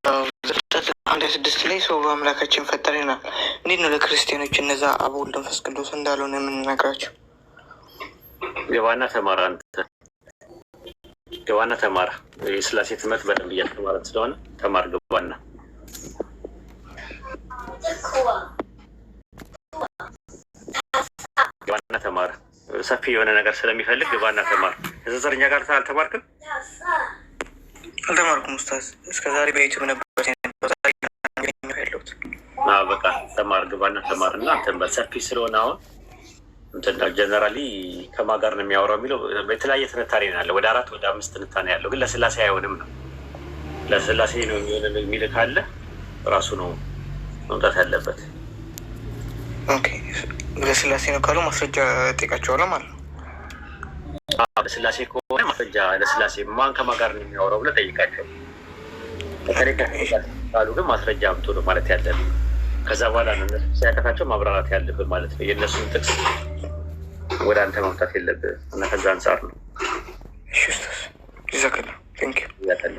አንድ 6 ላይ ሰው በአምላካችን ፈጠረ ይሆናል። እንዴት ነው ለክርስቲያኖች እነዛ አብ ወልድ መንፈስ ቅዱስ እንዳልሆነ የምንነግራቸው? ገባና ተማራ አንተ ገባና ተማራ የስላሴ ትምህርት በደንብ እያስተማረ ስለሆነ ተማር ገባና ተማር ሰፊ የሆነ ነገር ስለሚፈልግ ገባና ተማር። የዘዘርኛ ጋር አልተማርክም? አልተማርኩም ኡስታዝ። እስከዛሬ በዩቲዩብ ነበር ያለሁት። በቃ ተማር ገባና ተማር እና አንተን በሰፊ ስለሆነ አሁን እንትና ጀነራሊ ከማን ጋር ነው የሚያወራው የሚለው በተለያየ ትንታኔ ነው ያለው። ወደ 4 ወደ 5 ትንታኔ ያለው ግን ለስላሴ አይሆንም ነው። ለስላሴ ነው የሚሆን የሚል ካለ ራሱ ነው መምጣት ያለበት። ኦኬ ለስላሴ ነው ካሉ ማስረጃ ጠይቃቸዋለሁ ማለት ነው። ለስላሴ ከሆነ ማስረጃ ለስላሴ ማን ከማን ጋር ነው የሚያወራው ብለህ ጠይቃቸው። ካሉ ግን ማስረጃ አምጡ ነው ማለት ያለብህ። ከዛ በኋላ ነው ሲያቀታቸው ማብራራት ያለብህ ማለት ነው። የእነሱን ጥቅስ ወደ አንተ ማምጣት የለብህ እና ከዛ አንጻር ነው። እሺ ኡስታዝ ይዘከለ ቴንክ ዩ ያተለ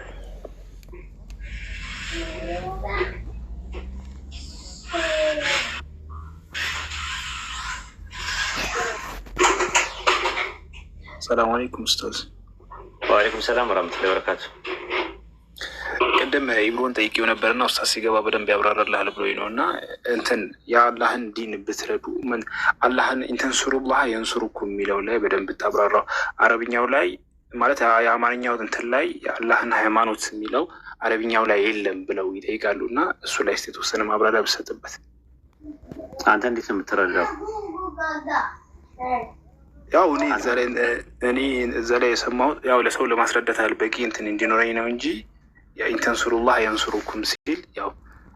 ሰላም አለይኩም ኡስታዝ። ወአለይኩም ሰላም ወራህመቱላሂ ወበረካቱ። ቅድም ኢብሮን ጠይቄው ነበርና ኡስታዝ ሲገባ በደንብ ያብራራልሃል ብሎኝ ነው። እና እንትን የአላህን ዲን ብትረዱ አላህን ኢንተንሱሩላህ የንሱሩኩም የሚለው ላይ በደንብ ብታብራራው። አረብኛው ላይ ማለት የአማርኛው እንትን ላይ የአላህን ሃይማኖት የሚለው አረብኛው ላይ የለም ብለው ይጠይቃሉ። እና እሱ ላይ እስኪ የተወሰነ ማብራሪያ ብትሰጥበት። አንተ እንዴት ነው የምትረዳው? ያው እኔ እዛ ላይ የሰማሁት ያው ለሰው ለማስረዳት ያህል በቂ እንትን እንዲኖረኝ ነው እንጂ ኢንተንሱሩላህ የንሱሩኩም ሲል ያው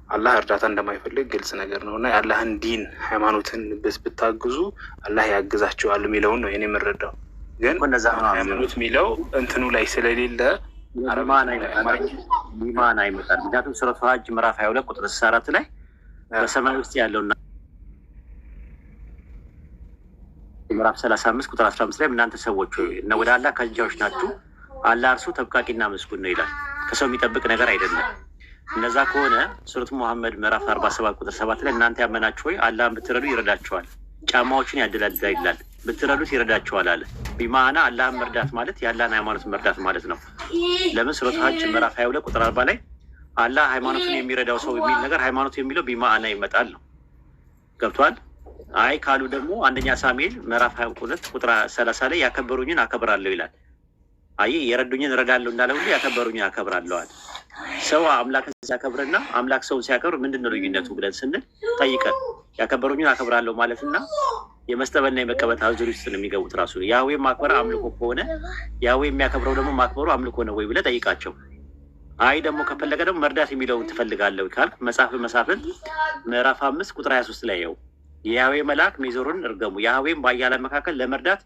አላህ እርዳታ እንደማይፈልግ ግልጽ ነገር ነው። እና የአላህን ዲን ሃይማኖትን ብታግዙ አላህ ያግዛቸዋል የሚለውን ነው የኔ የምረዳው። ግን ሃይማኖት የሚለው እንትኑ ላይ ስለሌለ ኢማን አይመጣል። ምክንያቱም ሱረቱ ሀጅ ምዕራፍ 22 ቁጥር 64 ላይ በሰማይ ውስጥ ያለውና ምዕራፍ 35 ቁጥር 15 ላይ እናንተ ሰዎች እና ወደ አላህ ከልጃዎች ናችሁ፣ አላህ እርሱ ተብቃቂና ምስጉን ነው ይላል። ከሰው የሚጠብቅ ነገር አይደለም። እነዛ ከሆነ ሱረቱ ሙሐመድ ምዕራፍ 47 ቁጥር 7 ላይ እናንተ ያመናችሁ ሆይ አላህን ብትረዱ ይረዳችኋል፣ ጫማዎችን ያደላድላል ይላል። ብትረዱት ይረዳችኋል አለ። ቢማና አላህን መርዳት ማለት የአላህን ሃይማኖት መርዳት ማለት ነው። ለምን ሱረቱ ሀጅ ምዕራፍ 22 ቁጥር 40 ላይ አላህ ሃይማኖቱን የሚረዳው ሰው የሚል ነገር ሃይማኖቱ የሚለው ቢማና ይመጣል ነው። ገብቷል? አይ ካሉ ደግሞ አንደኛ ሳሙኤል ምዕራፍ 22 ቁጥር 30 ላይ ያከበሩኝን አከብራለሁ ይላል። አይ የረዱኝን እረዳለሁ እንዳለ ሁሉ ያከበሩኝን አከብራለሁ አለ። ሰው አምላክን ሲያከብርና አምላክ ሰውን ሲያከብር ምንድን ነው ልዩነቱ ብለን ስንል ጠይቀን ያከበሩኝን አከብራለሁ ማለትና የመስጠበና የመቀበል አዙሪ ውስጥ ነው የሚገቡት። ራሱ ያህዌ ማክበር አምልኮ ከሆነ ያህዌ የሚያከብረው ደግሞ ማክበሩ አምልኮ ነው ወይ ብለህ ጠይቃቸው። አይ ደግሞ ከፈለገ ደግሞ መርዳት የሚለውን ትፈልጋለህ ካልክ መጽሐፈ መሳፍንት ምዕራፍ 5 ቁጥር 23 ላይ ያው የያህዌ መልአክ ሜዞርን እርገሙ፣ ያህዌም በኃያላን መካከል ለመርዳት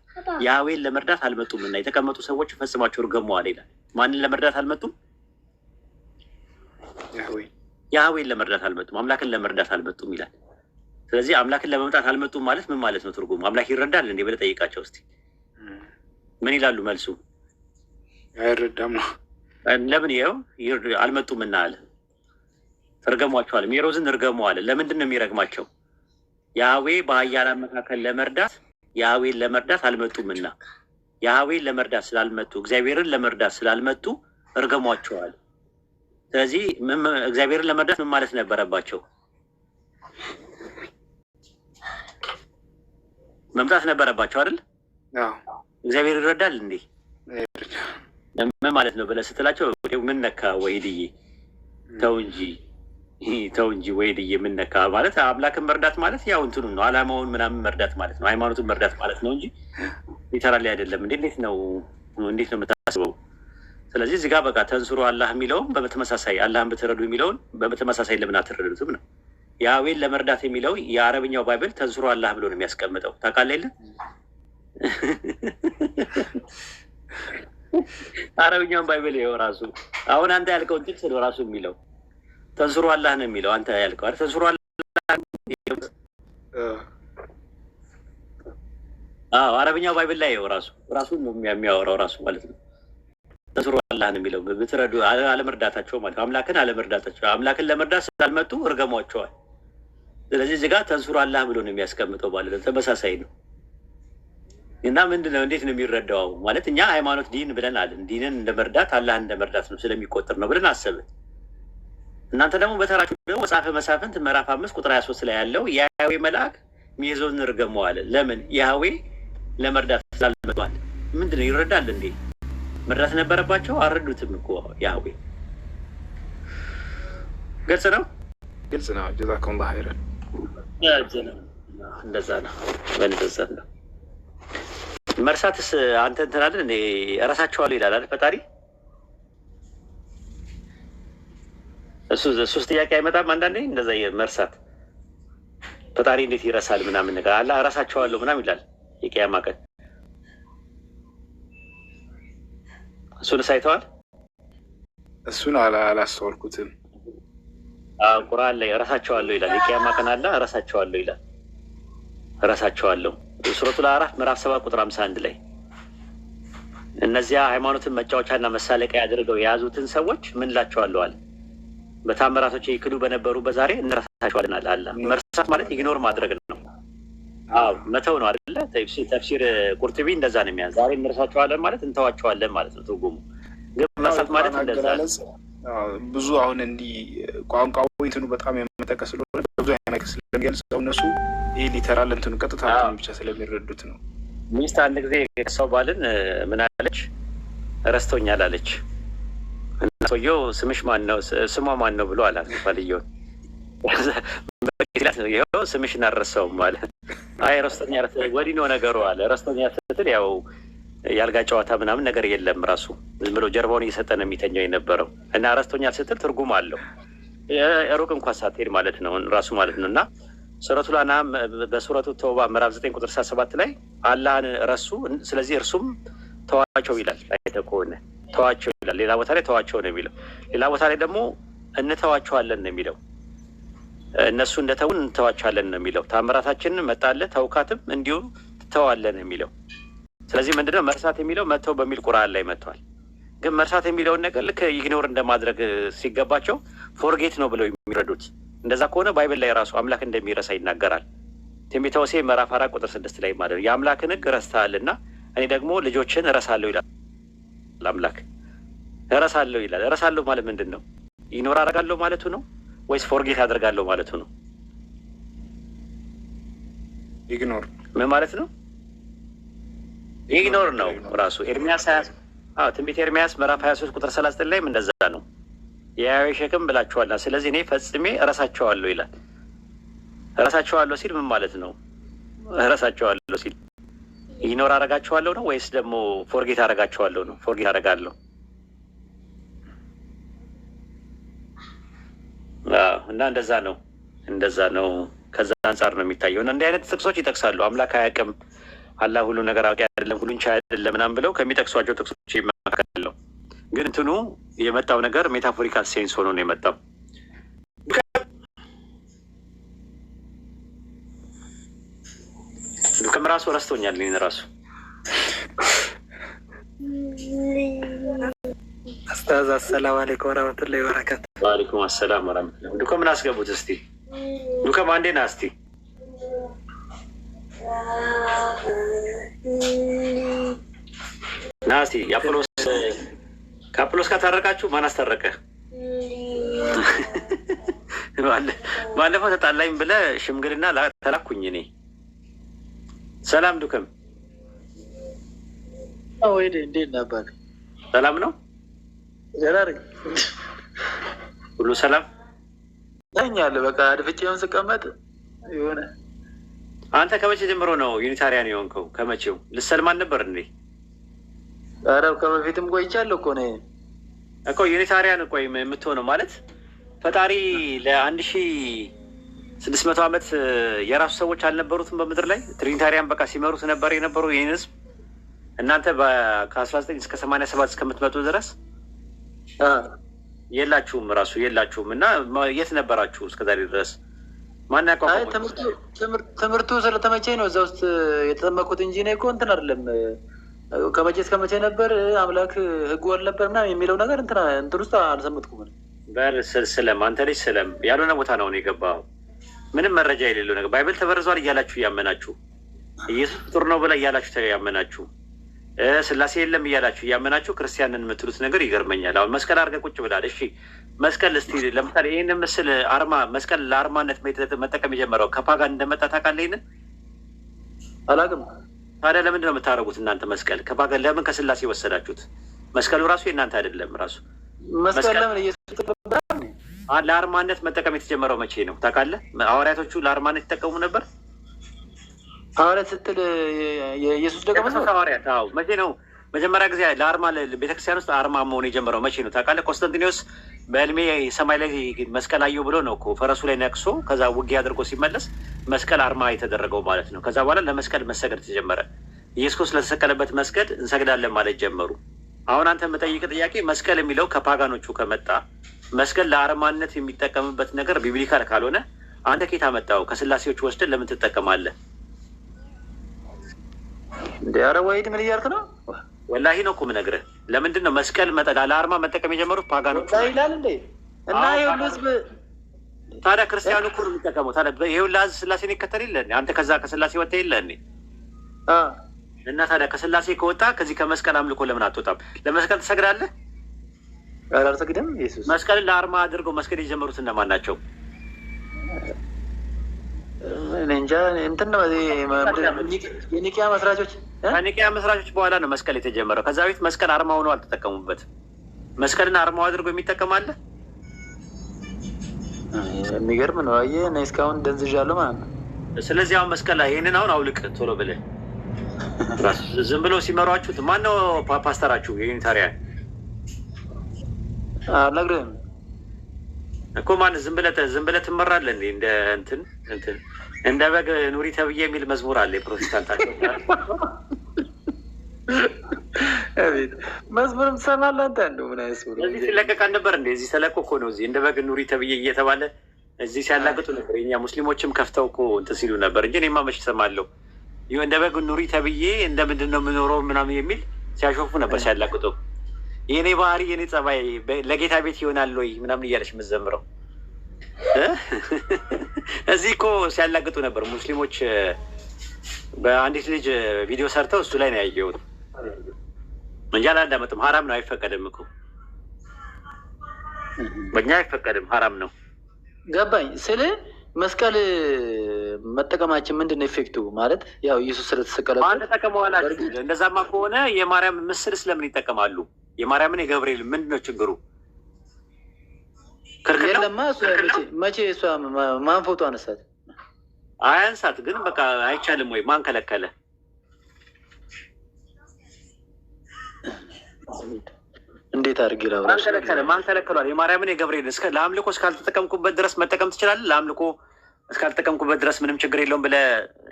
ያህዌን ለመርዳት አልመጡምና የተቀመጡ ሰዎች ፈጽማቸው እርገመዋል ይላል። ማንን ለመርዳት አልመጡም? ያህዌን ለመርዳት አልመጡም፣ አምላክን ለመርዳት አልመጡም ይላል። ስለዚህ አምላክን ለመምጣት አልመጡም ማለት ምን ማለት ነው? ትርጉሙ አምላክ ይረዳል እንዴ ብለህ ጠይቃቸው እስኪ። ምን ይላሉ? መልሱ አይረዳም ነው። ለምን ይኸው አልመጡምና አለ። እርገሟቸዋል። ሜሮዝን እርገሙ አለ። ለምንድን ነው የሚረግማቸው? ያህዌ በኃያላን መካከል ለመርዳት ያህዌን ለመርዳት አልመጡምና ያህዌን ለመርዳት ስላልመጡ እግዚአብሔርን ለመርዳት ስላልመጡ እርገሟቸዋል። ስለዚህ እግዚአብሔርን ለመርዳት ምን ማለት ነበረባቸው? መምጣት ነበረባቸው አይደል? እግዚአብሔር ይረዳል እንዴ ምን ማለት ነው ብለህ ስትላቸው ምን ነካ ወይድዬ ተው እንጂ ወይድዬ ምን ነካ ማለት አምላክን መርዳት ማለት ያው እንትኑ ነው አላማውን ምናምን መርዳት ማለት ነው፣ ሃይማኖቱን መርዳት ማለት ነው እንጂ ሊተራሊ አይደለም። እንዴት ነው የምታስበው? ስለዚህ እዚህ ጋር በቃ ተንሱሩ አላህ የሚለውን በተመሳሳይ አላህን ብትረዱ የሚለውን በተመሳሳይ ለምን አትረዱትም ነው። ያህዌን ለመርዳት የሚለው የአረብኛው ባይብል ተንሱሩ አላህ ብሎ ነው የሚያስቀምጠው። ታውቃለህ የለ አረብኛውን ባይብል ይኸው ራሱ አሁን አንተ ያልከውን ጥቅስ ነው ራሱ የሚለው ተንሱሩ አላህ ነው የሚለው። አንተ ያልከው አይደል? ተንሱሩ አላህ አረብኛው ባይብል ላይ ይኸው ራሱ ነው የሚያወራው ራሱ ማለት ነው። ተንሱሩ አላህ ነው የሚለው። ብትረዱ አለመርዳታቸው ማለት አምላክን አለመርዳታቸው፣ አምላክን ለመርዳት ስላልመጡ እርገሟቸዋል። ስለዚህ እዚህ ጋር ተንሱሩ አላህ ብሎ ነው የሚያስቀምጠው ማለት ነው። ተመሳሳይ ነው እና ምንድነው እንዴት ነው የሚረዳው ማለት እኛ ሃይማኖት ዲን ብለን አለን። ዲንን እንደመርዳት አላህን እንደመርዳት ነው ስለሚቆጠር ነው ብለን አሰብን። እናንተ ደግሞ በተራችሁ ደግሞ መጽሐፈ መሳፍንት ምዕራፍ 5 ቁጥር 23 ላይ ያለው የያህዌ መልአክ ሚይዘውን እርገመው አለ። ለምን? ያህዌ ለመርዳት ስላልመጣል። ምንድነው ይረዳል እንዴ? መርዳት ነበረባቸው፣ አልረዱትም እኮ ያህዌ። ግልጽ ነው፣ ግልጽ ነው። ጀዛኩሙላህ ኸይረን። እንደዛ ነው በንጽጽር ነው። መርሳትስ አንተ እንትን አለን እንዴ? እረሳቸዋለሁ ይላል አይደል ፈጣሪ? እሱስ ጥያቄ አይመጣም አንዳንዴ? እንደዛ መርሳት ፈጣሪ እንዴት ይረሳል ምናምን ነገር አለ። እረሳቸዋለሁ ምናምን ይላል የቂያማ ቀን። እሱን ሳይተዋል? እሱን አላስተዋልኩትም። ቁርአን ላይ እረሳቸዋለሁ ይላል። የቂያማ ቀን አለ እረሳቸዋለሁ ይላል። እረሳቸዋለሁ ሱረቱል አዕራፍ ምዕራፍ 7 ቁጥር 51 ላይ እነዚያ ሃይማኖትን መጫወቻና መሳለቂያ አድርገው የያዙትን ሰዎች ምን እላቸዋለሁ አለ። በታምራቶች ይክዱ በነበሩ በዛሬ እንረሳቸዋለን አለ። መርሳት ማለት ኢግኖር ማድረግ ነው። መተው ነው አይደለ? ተፍሲር ቁርጡቢ እንደዛ ነው የሚያ ዛሬ እንረሳቸዋለን ማለት እንተዋቸዋለን ማለት ነው ትርጉሙ። ግን መርሳት ማለት እንደዛ ነው። ብዙ አሁን እንዲህ ቋንቋው እንትኑ በጣም የመጠቀ ስለሆነ ብዙ አይነት ስለሚገልጸው እነሱ ይህ ሊተራል እንትኑ ቀጥታ ብቻ ስለሚረዱት ነው። ሚስት አንድ ጊዜ ሰው ባልን ምን አለች? ረስቶኛል አለች። ሰውየው ስምሽ ማን ነው ስሟ ማን ነው ብሎ አላት ባልየውን። ይኸው ስምሽን አልረሳውም ማለት አይ ረስቶኛል ወዲህ ነው ነገሩ አለ። ረስቶኛል ስትል ያው ያልጋ ጨዋታ ምናምን ነገር የለም ራሱ ዝም ብሎ ጀርባውን እየሰጠ ነው የሚተኛው የነበረው እና ረስቶኛል ስትል ትርጉም አለው ሩቅ እንኳን ሳትሄድ ማለት ነው ራሱ ማለት ነው። እና ሱረቱል አንዓም በሱረቱ ተውባ ምዕራፍ 9 ቁጥር 7 ላይ አላህን ረሱ፣ ስለዚህ እርሱም ተዋቸው ይላል። አይተህ ከሆነ ተዋቸው ይላል። ሌላ ቦታ ላይ ተዋቸው ነው የሚለው። ሌላ ቦታ ላይ ደግሞ እንተዋቸዋለን ነው የሚለው። እነሱ እንደተውን እንተዋቸዋለን ነው የሚለው። ታምራታችንን መጣለህ ተውካትም እንዲሁ ትተዋለን የሚለው። ስለዚህ ምንድነው መርሳት የሚለው መተው በሚል ቁርአን ላይ መጥቷል። ግን መርሳት የሚለውን ነገር ልክ ኢግኖር እንደማድረግ ሲገባቸው ፎርጌት ነው ብለው የሚረዱት። እንደዛ ከሆነ ባይብል ላይ ራሱ አምላክ እንደሚረሳ ይናገራል። ትንቢተ ሆሴዕ ምዕራፍ 4 ቁጥር 6 ላይ ማለት ነው የአምላክን ሕግ ረስተሃልና እኔ ደግሞ ልጆችን እረሳለሁ ይላል አምላክ። እረሳለሁ ይላል። እረሳለሁ ማለት ምንድን ነው? ኢግኖር አደርጋለሁ ማለቱ ነው ወይስ ፎርጌት አደርጋለሁ ማለቱ ነው? ኢግኖር ምን ማለት ነው? ኢግኖር ነው ራሱ። ኤርሚያስ ትንቢተ ኤርሚያስ ምዕራፍ 23 ቁጥር 39 ላይም እንደዛ ነው። የያህዌ ሸክም ብላችኋልና ስለዚህ እኔ ፈጽሜ እረሳቸዋለሁ ይላል። እረሳቸዋለሁ ሲል ምን ማለት ነው? እረሳቸዋለሁ ሲል ኢግኖር አደርጋቸዋለሁ ነው ወይስ ደግሞ ፎርጌት አደርጋቸዋለሁ ነው? ፎርጌት አደርጋለሁ። እና እንደዛ ነው። ከዛ አንጻር ነው የሚታየው። እና እንዲህ አይነት ጥቅሶች ይጠቅሳሉ። አምላክ አያውቅም፣ አላህ ሁሉ ነገር አዋቂ አይደለም፣ ሁሉን ቻይ አይደለም ምናምን ብለው ከሚጠቅሷቸው ጥቅሶች ይመካከለው። ግን እንትኑ የመጣው ነገር ሜታፎሪካል ሴንስ ሆኖ ነው የመጣው። ዱከም ራሱ ረስቶኛል። እኔን ራሱ ኡስታዝ አሰላሙ አለይኩም ወራህመቱላሂ ወበረካቱ። ወአለይኩም አሰላም ወራህመቱላሂ። ዱከምን አስገቡት እስቲ። ዱከም አንዴ ና እስቲ። ና እስቲ። ከአጵሎስ ጋር ታረቃችሁ? ማን አስታረቀ? ባለፈው ተጣላኝ ብለህ ሽምግልና ተላኩኝ እኔ። ሰላም ዱከም። ወይ እንዴት ነበር? ሰላም ነው? ሁሉ ሰላም ታኛለህ? በቃ አድፍጬውን ስቀመጥ የሆነ አንተ ከመቼ ጀምሮ ነው ዩኒታሪያን የሆንከው? ከመቼው ልሰልማን ነበር እንዴ? ኧረ ከበፊትም ቆይቻለሁ እኮ ነው እኮ ዩኒታሪያን ቆይ የምትሆነው ማለት ፈጣሪ ለ1600 ዓመት የራሱ ሰዎች አልነበሩትም በምድር ላይ? ትሪኒታሪያን በቃ ሲመሩት ነበር የነበሩ ይህን ህዝብ። እናንተ ከ19 እስከ 87 እስከምትመጡ ድረስ የላችሁም፣ ራሱ የላችሁም። እና የት ነበራችሁ እስከዛሬ ድረስ? ማን ያቋቋመው? ትምህርቱ ስለተመቸኝ ነው እዛ ውስጥ የተጠመኩት እንጂ እኔ እኮ እንትን አይደለም ከመቼ እስከ መቼ ነበር አምላክ ህጉ አልነበር ምናምን የሚለው ነገር እንትን ውስጥ አልሰምትኩም። በር ስለም አንተ ልጅ ስለም ያልሆነ ቦታ ነው የገባው። ምንም መረጃ የሌለው ነገር ባይብል ተበርዟል እያላችሁ እያመናችሁ፣ ኢየሱስ ፍጡር ነው ብላ እያላችሁ እያመናችሁ፣ ስላሴ የለም እያላችሁ እያመናችሁ ክርስቲያንን የምትሉት ነገር ይገርመኛል። አሁን መስቀል አድርገህ ቁጭ ብላል። እሺ መስቀል እስቲ ለምሳሌ ይህን ምስል አርማ መስቀል ለአርማነት መጠቀም የጀመረው ከፓጋን እንደመጣ ታውቃለህ? ይህንን አላውቅም። ታዲያ ለምንድን ነው የምታደርጉት እናንተ መስቀል ከፓጋን? ለምን ከስላሴ ወሰዳችሁት? መስቀሉ ራሱ የእናንተ አይደለም። ራሱ መስቀል ለምን ለአርማነት መጠቀም የተጀመረው መቼ ነው ታውቃለህ? ሐዋርያቶቹ ለአርማነት ይጠቀሙ ነበር። ሐዋርያት ስትል የኢየሱስ ደግሞ ሐዋርያት? አዎ። መቼ ነው መጀመሪያ ጊዜ ለአርማ ቤተክርስቲያን ውስጥ አርማ መሆን የጀመረው መቼ ነው ታውቃለህ? ቆስጠንጢኖስ በህልሜ ሰማይ ላይ መስቀል አየሁ ብሎ ነው እኮ ፈረሱ ላይ ነቅሶ ከዛ ውጊያ አድርጎ ሲመለስ መስቀል አርማ የተደረገው ማለት ነው። ከዛ በኋላ ለመስቀል መሰገድ ተጀመረ። ኢየሱስ ክርስቶስ ለተሰቀለበት መስገድ እንሰግዳለን ማለት ጀመሩ። አሁን አንተ የምጠይቅ ጥያቄ መስቀል የሚለው ከፓጋኖቹ ከመጣ መስቀል ለአርማነት የሚጠቀምበት ነገር ቢብሊካል ካልሆነ አንተ ኬት አመጣው? ከስላሴዎች ወስደን ለምን ትጠቀማለህ? እንደ ኧረ ወይድ ምን እያልክ ነው? ወላሂ ነው እኮ የምነግርህ። ለምንድን ነው መስቀል ለአርማ መጠቀም የጀመሩት ፓጋኖቹ ይላል እንዴ? እና ይሁሉ ህዝብ ታዲያ ክርስቲያኑ እኮ ነው የሚጠቀመው። ታዲያ ይሁላ ህዝብ ስላሴን ይከተል የለ አንተ ከዛ ከስላሴ ወጣ የለ እኔ እና ታዲያ ከስላሴ ከወጣ ከዚህ ከመስቀል አምልኮ ለምን አትወጣም? ለመስቀል ትሰግዳለህ? ኧረ አልሰግድም። ኢየሱስ መስቀልን ለአርማ አድርገው መስገድ የጀመሩት እነማን ናቸው? እንጃ እንትን ነው የኒቅያ መስራቾች። ከኒቅያ መስራቾች በኋላ ነው መስቀል የተጀመረው። ከዛ ቤት መስቀል አርማ ሆኖ አልተጠቀሙበትም። መስቀልን አርማው አድርጎ የሚጠቀማለ። የሚገርም ነው። አየህ እኔ እስካሁን ደንዝዣለሁ ማለት ነው። ስለዚህ አሁን መስቀል ላይ ይህንን አሁን አውልቅ ቶሎ ብለህ። ዝም ብሎ ሲመሯችሁት ማነው ፓስተራችሁ? የዩኒታሪያን አልነግርህም እኮ ማን ዝም ብለህ ትመራለህ እንዴ? እንደ እንትን እንደ በግ ኑሪ ተብዬ የሚል መዝሙር አለ የፕሮቴስታንታቸው። መዝሙርም ትሰማለህ አንተ? እንደው ምን አይነት መዝሙር እዚህ ሲለቀቅ አልነበር እንዴ? እዚህ ተለቆ እኮ ነው። እዚህ እንደ በግ ኑሪ ተብዬ እየተባለ እዚህ ሲያላግጡ ነበር። የኛ ሙስሊሞችም ከፍተው እኮ እንትን ሲሉ ነበር እንጂ እኔማ መች እሰማለሁ። ይኸው እንደ በግ ኑሪ ተብዬ እንደ ምንድን ነው የምኖረው ምናምን የሚል ሲያሾፉ ነበር ሲያላግጡ። የእኔ ባህሪ የኔ ጸባይ ለጌታ ቤት ይሆናል ወይ ምናምን እያለች የምትዘምረው እዚህ እኮ ሲያላግጡ ነበር ሙስሊሞች። በአንዲት ልጅ ቪዲዮ ሰርተው እሱ ላይ ነው ያየሁት እንጂ አላዳመጥም። ሀራም ነው፣ አይፈቀድም እኮ በእኛ አይፈቀድም፣ ሀራም ነው። ገባኝ ስል መስቀል መጠቀማችን ምንድን ነው ኢፌክቱ? ማለት ያው ኢየሱስ ስለተሰቀለ ተጠቀመዋላችሁ። እንደዛማ ከሆነ የማርያም ምስል ስለምን ይጠቀማሉ? የማርያምን የገብርኤል ምንድን ነው ችግሩ? የለማ መቼ እሷ ማን ፎቶ አነሳት? አያንሳት ግን በቃ አይቻልም ወይ? ማን ከለከለ? እንዴት አድርጌ ላውራ? ማን ከለከሏል? የማርያምን የገብርኤል ለአምልኮ እስካልተጠቀምኩበት ድረስ መጠቀም ትችላለህ። ለአምልኮ እስካልተጠቀምኩበት ድረስ ምንም ችግር የለውም ብለህ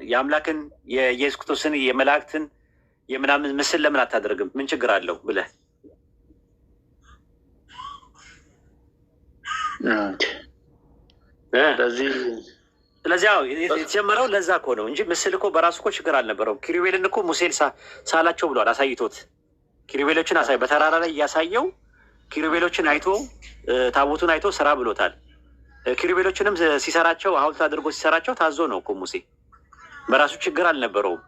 የአምላክን የኢየሱስ ክርስቶስን የመላእክትን የምናምን ምስል ለምን አታደርግም? ምን ችግር አለው ብለህ ስለዚህ የተጀመረው ለዛ እኮ ነው እንጂ ምስል እኮ በራሱ እኮ ችግር አልነበረውም። ኪሩቤልን እኮ ሙሴን ሳላቸው ብሏል፣ አሳይቶት ኪሩቤሎችን በተራራ ላይ እያሳየው ኪሩቤሎችን አይቶ ታቦቱን አይቶ ስራ ብሎታል። ኪሩቤሎችንም ሲሰራቸው ሐውልት አድርጎ ሲሰራቸው ታዞ ነው እኮ ሙሴ፣ በራሱ ችግር አልነበረውም።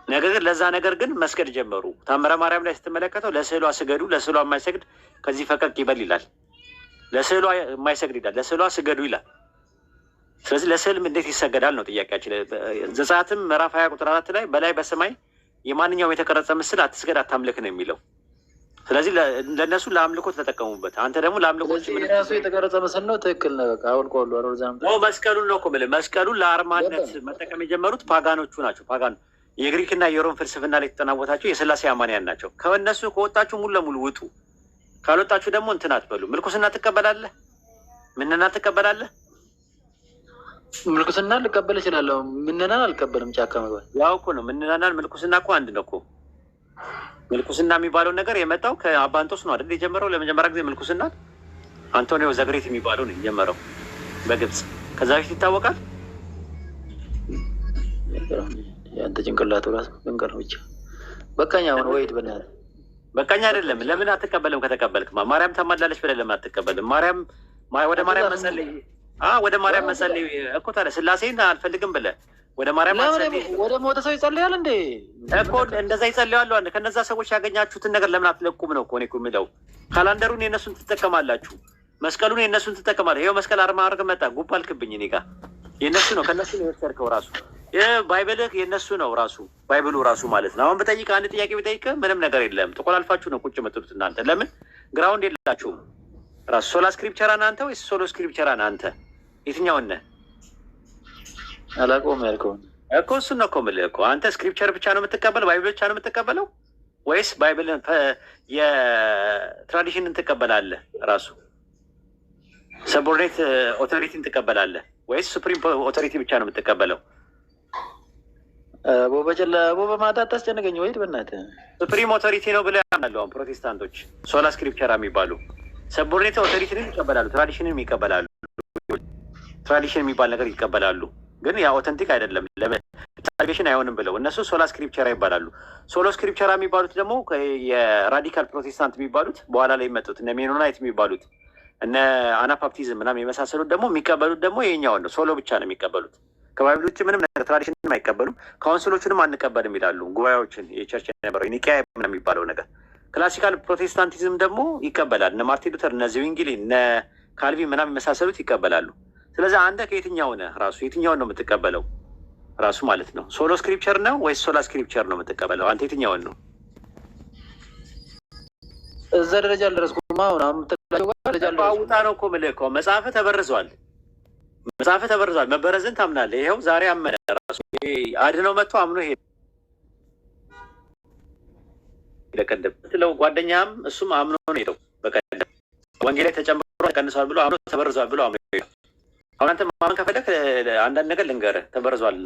ነገር ግን ለዛ ነገር ግን መስገድ ጀመሩ። ታምረ ማርያም ላይ ስትመለከተው ለስዕሏ ስገዱ፣ ለስዕሏ የማይሰግድ ከዚህ ፈቀቅ ይበል ይላል። ለስዕሏ የማይሰግድ ይላል፣ ለስዕሏ ስገዱ ይላል። ስለዚህ ለስዕልም እንዴት ይሰገዳል ነው ጥያቄያችን። ዘጸአትም ምዕራፍ 20 ቁጥር 4 ላይ በላይ በሰማይ የማንኛውም የተቀረጸ ምስል አትስገድ አታምልክ ነው የሚለው። ስለዚህ ለእነሱ ለአምልኮ ተጠቀሙበት። አንተ ደግሞ ለአምልኮ ራሱ የተቀረጸ ምስል ነው። ትክክል ነው። በቃ አሁን ቆሎ መስቀሉን ነው እኮ የምልህ። መስቀሉን ለአርማነት መጠቀም የጀመሩት ፓጋኖቹ ናቸው። ፓጋን የግሪክና የሮም ፍልስፍና ላይ የተጠናወታቸው የስላሴ አማንያን ናቸው። ከእነሱ ከወጣችሁ ሙሉ ለሙሉ ውጡ፣ ካልወጣችሁ ደግሞ እንትን አትበሉ። ምልኩስና ትቀበላለህ? ምንና ትቀበላለህ? ምልኩስና ልቀበል እችላለሁ። ምንናን አልቀበልም። ጫካ መግባት ያው እኮ ነው። ምንናናን ምልኩስና እኮ አንድ ነው እኮ። ምልኩስና የሚባለው ነገር የመጣው ከአባንጦስ ነው አይደል? የጀመረው ለመጀመሪያ ጊዜ ምልኩስና አንቶኒዮ ዘግሬት የሚባለው ነው የጀመረው በግብጽ። ከዛ በፊት ይታወቃል። የአንተ ጭንቅላቱ ራሱ ድንቀር ብቻ በቃኛ ሆነ ወይድ በእናትህ በቃኛ አይደለም። ለምን አትቀበልም? ከተቀበልክማ ማርያም ታማላለች ብለህ ለምን አትቀበልም? ወደ ማርያም መጸለይ ወደ ማርያም መጸለይ እኮ ታዲያ ስላሴን አልፈልግም ብለህ ወደ ማርያም መጸለይ ወደ ሞተ ሰው ይጸልያል እንዴ እኮ እንደዛ ይጸልያሉ። ከነዛ ሰዎች ያገኛችሁትን ነገር ለምን አትለቁም ነው እኮ እኔ የምለው። ካላንደሩን የእነሱን ትጠቀማላችሁ፣ መስቀሉን የእነሱን ትጠቀማለህ። ይኸው መስቀል አርማ አድርገህ መጣ ጉብ አልክብኝ። እኔ ጋር የእነሱ ነው፣ ከእነሱ ነው የወሰድከው። ራሱ ባይብልህ የእነሱ ነው፣ ራሱ ባይብሉ ራሱ ማለት ነው። አሁን ብጠይቅህ አንድ ጥያቄ ብጠይቅህ ምንም ነገር የለም። ተቆላልፋችሁ ነው ቁጭ የምትሉት እናንተ። ለምን ግራውንድ የላችሁም? ራሱ ሶላ ስክሪፕቸራን አንተ ወይስ ሶሎ ስክሪፕቸራን አንተ? የትኛውን ነህ? አላውቀውም ያልከውን እኮ እሱን ነው እኮ የምልህ እኮ። አንተ ስክሪፕቸር ብቻ ነው የምትቀበለው? ባይብል ብቻ ነው የምትቀበለው ወይስ ባይብልን የትራዲሽንን ትቀበላለህ? ራሱ ሰቦርዲኔት ኦቶሪቲን ትቀበላለህ ወይስ ሱፕሪም ኦቶሪቲ ብቻ ነው የምትቀበለው? በማታ አታስጨንቀኝ ወይድ በእናትህ። ሱፕሪም ኦቶሪቲ ነው ብለህ ያምናሉ አሁን ፕሮቴስታንቶች። ሶላ ስክሪፕቸራ የሚባሉ ሰቦርዲኔት ኦቶሪቲንም ይቀበላሉ፣ ትራዲሽንም ይቀበላሉ። ትራዲሽን የሚባል ነገር ይቀበላሉ፣ ግን ያ ኦተንቲክ አይደለም። ሳልቬሽን አይሆንም ብለው እነሱ ሶላ ስክሪፕቸራ ይባላሉ። ሶሎ ስክሪፕቸራ የሚባሉት ደግሞ የራዲካል ፕሮቴስታንት የሚባሉት በኋላ ላይ የመጡት እነ ሜኖናይት የሚባሉት እነ አናፓፕቲዝም ምናምን የመሳሰሉት ደግሞ የሚቀበሉት ደግሞ ይሄኛውን ነው። ሶሎ ብቻ ነው የሚቀበሉት። ከባይብል ውጭ ምንም ነገር ትራዲሽንም አይቀበሉም። ካውንስሎችንም አንቀበልም ይላሉ። ጉባኤዎችን የቸርች የነበረው ኒቂያ ምናምን የሚባለው ነገር። ክላሲካል ፕሮቴስታንቲዝም ደግሞ ይቀበላል። እነ ማርቲን ሉተር፣ እነ ዚዊንግሊ፣ እነ ካልቪን ምናምን የመሳሰሉት ይቀበላሉ። ስለዚህ አንተ ከየትኛው ነህ? ራሱ የትኛውን ነው የምትቀበለው? ራሱ ማለት ነው ሶሎ ስክሪፕቸር ነው ወይስ ሶላ ስክሪፕቸር ነው የምትቀበለው? አንተ የትኛውን ነው? እዛ ደረጃ አልደረስኩም። አሁን አውጣ ነው እኮ የምልህ እኮ። መጽሐፍህ ተበርዟል፣ መጽሐፍህ ተበርዟል። መበረዝን ታምናለህ። ይኸው ዛሬ አመነ ራሱ አድነው መጥቶ አምኖ ሄደ። በቀደም ስለው ጓደኛም እሱም አምኖ ነው ሄደው። በቀደም ወንጌል ላይ ተጨምሮ ተቀንሷል ብሎ አምኖ ተበርዟል ብሎ አምኖ ሄደው። አሁን አንተ ማመን ከፈለክ አንዳንድ ነገር ልንገርህ። ተበርዟል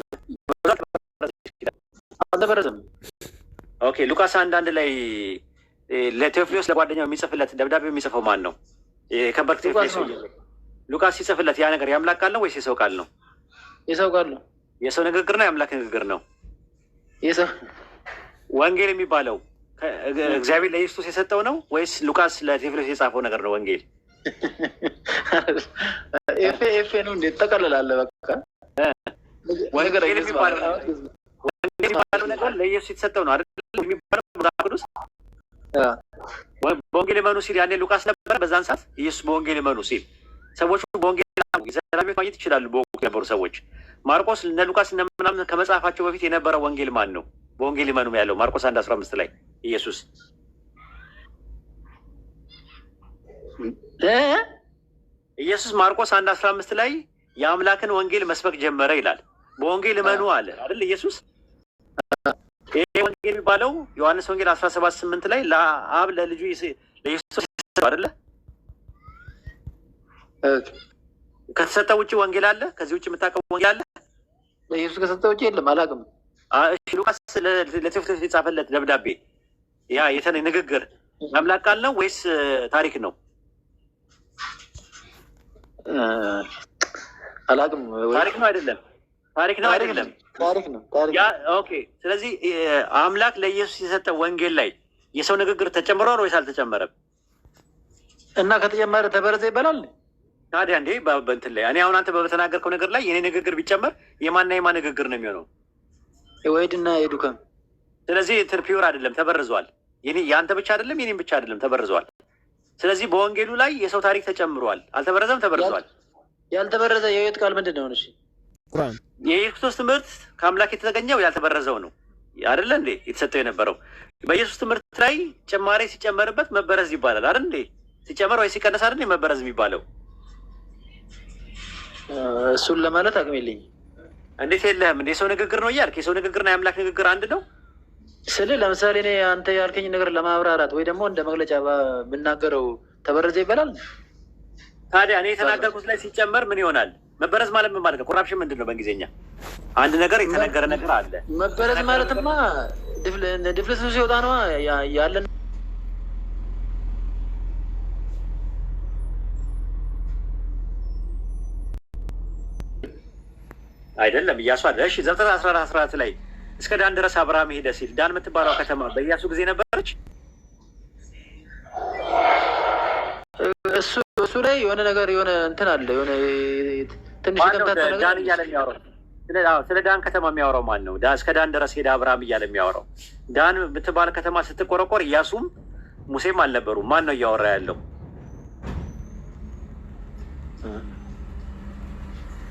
አልተበረዘም? ኦኬ ሉቃስ አንዳንድ ላይ ለቴዎፍሎስ ለጓደኛው የሚጽፍለት ደብዳቤ የሚጽፈው ማን ነው? የከበርክ ቴዎፍሎስ ሉቃስ ሲጽፍለት ያ ነገር የአምላክ ቃል ነው ወይስ የሰው ቃል ነው? የሰው ቃል ነው። የሰው ንግግር ነው የአምላክ ንግግር ነው? የሰው ወንጌል የሚባለው እግዚአብሔር ለኢየሱስ የሰጠው ነው ወይስ ሉቃስ ለቴዎፍሎስ የጻፈው ነገር ነው? ወንጌል ኤፌ ነው እንዴት ተቀለላለህ? በቃ ወንጌል የሚባለው ነገር ለኢየሱስ የተሰጠው ነው አይደል? የሚባለው መጽሐፍ ቅዱስ በወንጌል እመኑ ሲል ያኔ ሉቃስ ነበር። በዛን ሰዓት ኢየሱስ በወንጌል እመኑ ሲል ሰዎቹ በወንጌል የዘላለም ሕይወት ማግኘት ይችላሉ። በወቅቱ የነበሩ ሰዎች ማርቆስ እነ ሉቃስ እነ ምናምን ከመጽሐፋቸው በፊት የነበረ ወንጌል ማን ነው? በወንጌል እመኑ ያለው ማርቆስ 1:15 ላይ ኢየሱስ ማርቆስ 1:15 ላይ የአምላክን ወንጌል መስበክ ጀመረ ይላል። በወንጌል እመኑ አለ አይደል ኢየሱስ። ይሄ ወንጌል የሚባለው ዮሐንስ ወንጌል 17:8 ላይ ለአብ ለልጁ ለኢየሱስ አይደለ? ከተሰጠ ውጭ ወንጌል አለ? ከዚህ ውጭ የምታውቀው ወንጌል አለ? ለኢየሱስ ከሰጠ ውጭ የለም። አላውቅም። ሉቃስ ለቴዎፍሎስ የጻፈለት ደብዳቤ ያ ንግግር አምላክ ቃል ነው ወይስ ታሪክ ነው? አላውቅም። ታሪክ ነው አይደለም? ታሪክ ነው አይደለም? ታሪክ ነው። ኦኬ። ስለዚህ አምላክ ለኢየሱስ የሰጠው ወንጌል ላይ የሰው ንግግር ተጨምሯል ወይስ አልተጨመረም? እና ከተጨመረ ተበረዘ ይባላል። ታዲያ እንዴ በእንትን ላይ እኔ አሁን አንተ በተናገርከው ነገር ላይ የኔ ንግግር ቢጨመር የማና የማን ንግግር ነው የሚሆነው? የወይድና የዱካም። ስለዚህ እንትን ፒውር አይደለም፣ ተበርዟል። የአንተ ብቻ አይደለም የኔም ብቻ አይደለም፣ ተበርዟል። ስለዚህ በወንጌሉ ላይ የሰው ታሪክ ተጨምሯል። አልተበረዘም? ተበርዟል። ያልተበረዘ የህይወት ቃል ምንድን ነው? እሺ የኢየሱስ ክርስቶስ ትምህርት ከአምላክ የተገኘው ያልተበረዘው ነው አይደለ እንዴ? የተሰጠው የነበረው በኢየሱስ ትምህርት ላይ ጭማሬ ሲጨመርበት መበረዝ ይባላል አይደል እንዴ? ሲጨመር ወይ ሲቀነስ አይደል መበረዝ የሚባለው? እሱን ለማለት አቅም የለኝም። እንዴት የለህም? እንደ የሰው ንግግር ነው እያልክ የሰው ንግግርና የአምላክ ንግግር አንድ ነው ስል ለምሳሌ እኔ አንተ ያልከኝ ነገር ለማብራራት ወይ ደግሞ እንደ መግለጫ ብናገረው ተበረዘ ይባላል። ታዲያ እኔ የተናገርኩት ላይ ሲጨመር ምን ይሆናል? መበረዝ ማለት ምን ማለት ነው? ኮራፕሽን ምንድን ነው በእንግሊዝኛ? አንድ ነገር የተነገረ ነገር አለ። መበረዝ ማለትማ ድፍልስ ሲወጣ ነው ያለን አይደለም። እያሱ አለ። እሺ ዘፍጥረት 14 ላይ እስከ ዳን ድረስ አብርሃም ሄደ ሲል ዳን የምትባለው ከተማ በኢያሱ ጊዜ ነበረች? እሱ ላይ የሆነ ነገር የሆነ እንትን አለ የሆነ ትንሽ ዳን እያለ የሚያወራው ስለ ዳን ከተማ የሚያወራው ማን ነው? እስከ ዳን ድረስ ሄደ አብርሃም እያለ የሚያወራው ዳን የምትባል ከተማ ስትቆረቆር ኢያሱም ሙሴም አልነበሩም። ማን ነው እያወራ ያለው?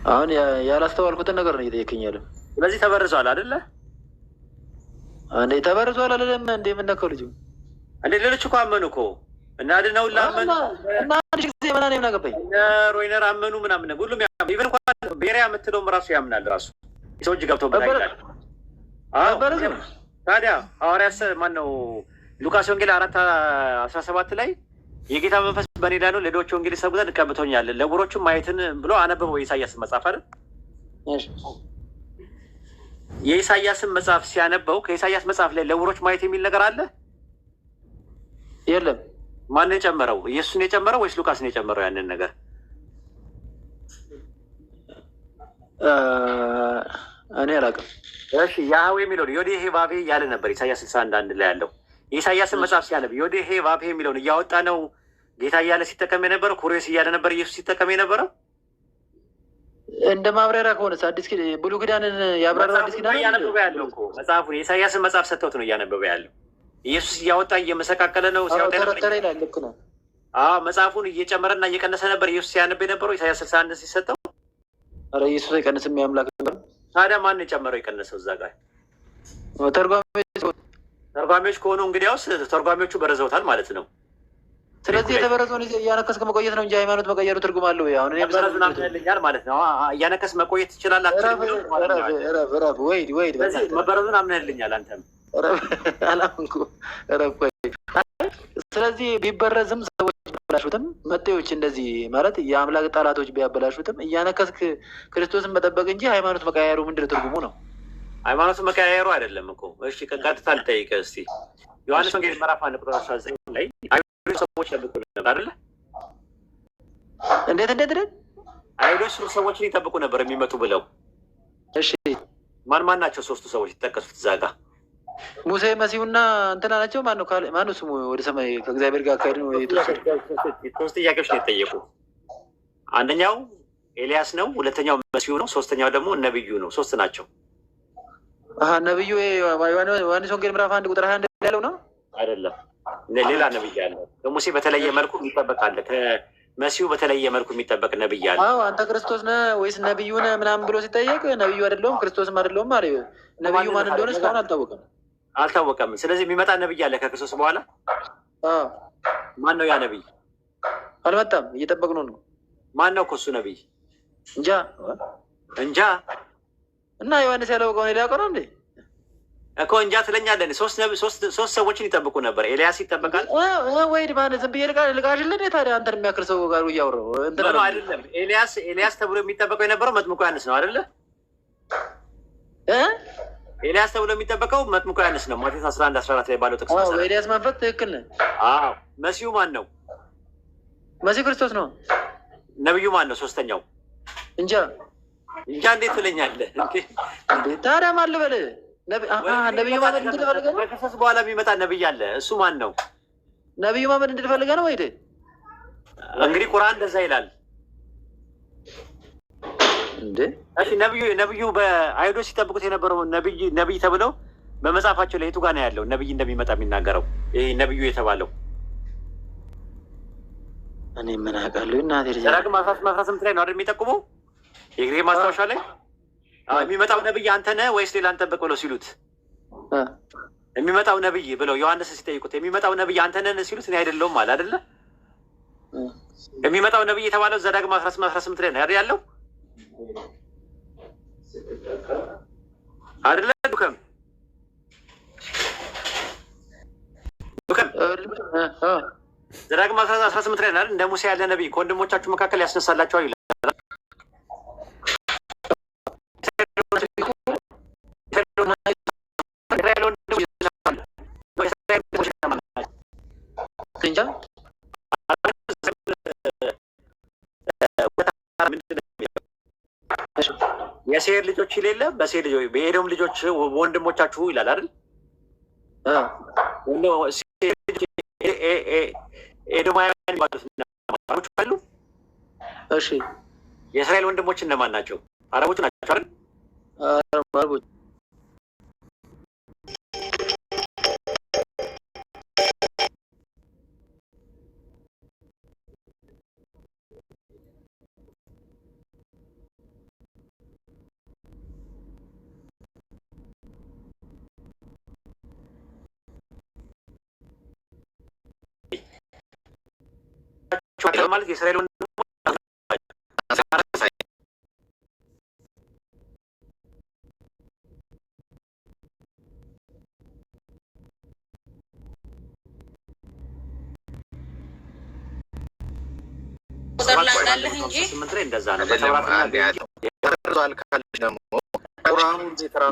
አሁን ያላስተዋልኩትን ነገር ነው እየጠየቀኝ ያለው። ስለዚህ ተበርዟል አይደለ? እንዴ ተበርዟል አይደለም? እንዴ ምን ነካው ልጁ? እንዴ ሌሎች እኮ አመኑ እኮ እና አድነው ላመኑ እና አንድ ጊዜ ማን ነው ያገባኝ? ሮይነር አመኑ ምናምን ሁሉም ያምናል። ኢቭን እንኳን ቤሪያ የምትለውም ራሱ ያምናል። ራሱ የሰው እጅ ገብቶ ምን አይላል? ታዲያ ሐዋርያት ማን ነው ሉቃስ ወንጌል 4:17 ላይ የጌታ መንፈስ በእኔ ላይ ነው ለድሆች ወንጌል ይሰብኩ ዘንድ ቀብቶኛል ለዕውሮችም ማየትን ብሎ አነበበው የኢሳያስን መጽሐፍ አይደል? የኢሳያስን መጽሐፍ ሲያነበው ከኢሳያስ መጽሐፍ ላይ ለዕውሮች ማየት የሚል ነገር አለ? የለም። ማን ነው የጨመረው? ኢየሱስ ነው የጨመረው ወይስ ሉቃስ ነው የጨመረው ያንን ነገር? እኔ አላውቅም። እሺ ያህዌ የሚለው ዮዴሄ ቫቬ እያለ ነበር ኢሳያስ 61:1 ላይ ያለው የኢሳያስን መጽሐፍ ሲያነብ ዮዴሄ ቫቬ የሚለውን እያወጣ ነው ጌታ እያለ ሲጠቀም የነበረው። ኩሬስ እያለ ነበር ኢየሱስ ሲጠቀም የነበረው። እንደ ማብራሪያ ከሆነ አዲስ ብሉይ ኪዳንን ያብራራው አዲስ ኪዳን እያነበበ ያለው እኮ መጽሐፉን የኢሳያስን መጽሐፍ ሰጥተውት ነው እያነበበ ያለው። ኢየሱስ እያወጣ እየመሰቃቀለ ነው ሲያወጣ ይላል። ልክ ነው። መጽሐፉን እየጨመረና እየቀነሰ ነበር ኢየሱስ ሲያነብ የነበረው ኢሳያስ 61 ሲሰጠው። ኧረ ኢየሱስ አይቀንስም ያምላክ ነበር። ታዲያ ማን ነው የጨመረው የቀነሰው? እዛ ጋር ተርጓሚዎች ከሆኑ እንግዲያውስ ተርጓሚዎቹ በረዘውታል ማለት ነው። ስለዚህ የተበረዘውን እያነከስክ መቆየት ነው እንጂ ሃይማኖት መቀየሩ ትርጉም አለው። አሁን በረዙን አምነህልኛል ማለት ነው። እያነከስ መቆየት ትችላለህ። መበረዙን አምነህልኛል አንተም አላምንኩም። ስለዚህ ቢበረዝም ሰዎች ቢያበላሹትም መጤዎች እንደዚህ ማለት የአምላክ ጠላቶች ቢያበላሹትም እያነከስክ ክርስቶስን መጠበቅ እንጂ ሃይማኖት መቀያየሩ ምንድን ትርጉሙ ነው? ሃይማኖትን መቀያየሩ አይደለም እኮ። እሺ ቀጥታ ልጠይቅህ እስኪ ዮሐንስ ወንጌል ምዕራፍ 1:19 ላይ አይሁዶች ሰዎች ይጠብቁ ነበር አይደለ? እንዴት አይሁዶች ሰዎችን ይጠብቁ ነበር የሚመጡ ብለው። እሺ ማን ናቸው ሶስቱ ሰዎች የተጠቀሱት እዛ ጋር? ሙሴ መሲሁና እንትና ናቸው። ማነው ስሙ ወደ ሰማይ ከእግዚአብሔር ጋር አካሄድ ነው። ሶስት ጥያቄዎች ነው የተጠየቁ። አንደኛው ኤልያስ ነው፣ ሁለተኛው መሲሁ ነው፣ ሶስተኛው ደግሞ ነብዩ ነው። ሶስት ናቸው። ነብዩ ዮሐንስ ወንጌል ምዕራፍ 1:21 ያለው ነው አይደለም? ሌላ ነብይ አለ። ከሙሴ በተለየ መልኩ የሚጠበቅ አለ። ከመሲሁ በተለየ መልኩ የሚጠበቅ ነብይ አለ። አንተ ክርስቶስ ነህ ወይስ ነብዩ ነህ ምናምን ብሎ ሲጠየቅ ነብዩ አይደለሁም ክርስቶስም አይደለሁም አለ። ነብዩ ማን እንደሆነ እስካሁን አልታወቀም። ስለዚህ የሚመጣ ነብይ አለ ከክርስቶስ በኋላ። ማን ነው ያ ነብይ? አልመጣም፣ እየጠበቅነው ነው። ማን ነው እሱ ነብይ? እንጃ እና ዮሐንስ ያላወቀውን ሊያውቀው ነው እንዴ እኮ እንጃ ትለኛለህ። ሶስት ሰዎችን ይጠብቁ ነበር። ኤልያስ ይጠበቃል ወይ ማን? ዝም ብዬ ልቃሽልህ ታዲያ አንተን የሚያክል ሰው ጋር እያወራሁ አይደለም። ኤልያስ ተብሎ የሚጠበቀው የነበረው መጥምቁ ዮሐንስ ነው አይደለ? ኤልያስ ተብሎ የሚጠበቀው መጥምቁ ዮሐንስ ነው። ማቴዎስ 11:14 ላይ ባለው ጥቅስ መሰረት ኤልያስ መንፈስ ትክክል ነህ። መሲሁ ማን ነው? መሲሁ ክርስቶስ ነው። ነብዩ ማን ነው? ሶስተኛው እንጃ እንዴት ትለኛለህ? ታዲያ ማን ልበልህ? ነብዩ ማመድ እንድትፈልገ ነው። ከክርስቶስ በኋላ የሚመጣ ነብይ አለ። እሱ ማን ነው? ነብዩ ማመድ እንድትፈልገ ነው ወይ? እንግዲህ ቁርአን እንደዛ ይላል እንዴ? እሺ ነብዩ በአይሁዶች ሲጠብቁት የነበረው ነብይ ተብለው በመጽሐፋቸው ላይ የቱ ጋር ነው ያለው ነብይ እንደሚመጣ የሚናገረው? ይሄ ነብዩ የተባለው እኔ ምን አውቃለሁ። እናቴ ልጅ ዳግም 18 ላይ ነው አይደል የሚጠቁመው? የግሬ ማስታወሻ ላይ የሚመጣው ነብይ አንተ ነህ ወይስ ሌላ እንጠብቅ ብለው ሲሉት የሚመጣው ነብይ ብለው ዮሐንስ ሲጠይቁት የሚመጣው ነብይ አንተ ነህ ሲሉት እኔ አይደለሁም አለ አይደለ? የሚመጣው ነብይ የተባለው ዘዳግም 18 ላይ ነው አይደል ያለው አይደለ? ዱከም ዘዳግም 18 ላይ ነው እንደ ሙሴ ያለ ነብይ ከወንድሞቻችሁ መካከል ያስነሳላችኋል ይላል። የሴር ልጆች ይሌለ በሴር ልጆች በኤዶም ልጆች ወንድሞቻችሁ ይላል አይደል? ኤዶማውያን ባሉት አሉ። እሺ የእስራኤል ወንድሞች እነማን ናቸው? አረቦች ናቸው አይደል? አረቦች ማለት የእስራኤል ወንድሞች እንደዛ ነው። ቁርአኑ እንዴት ራሱ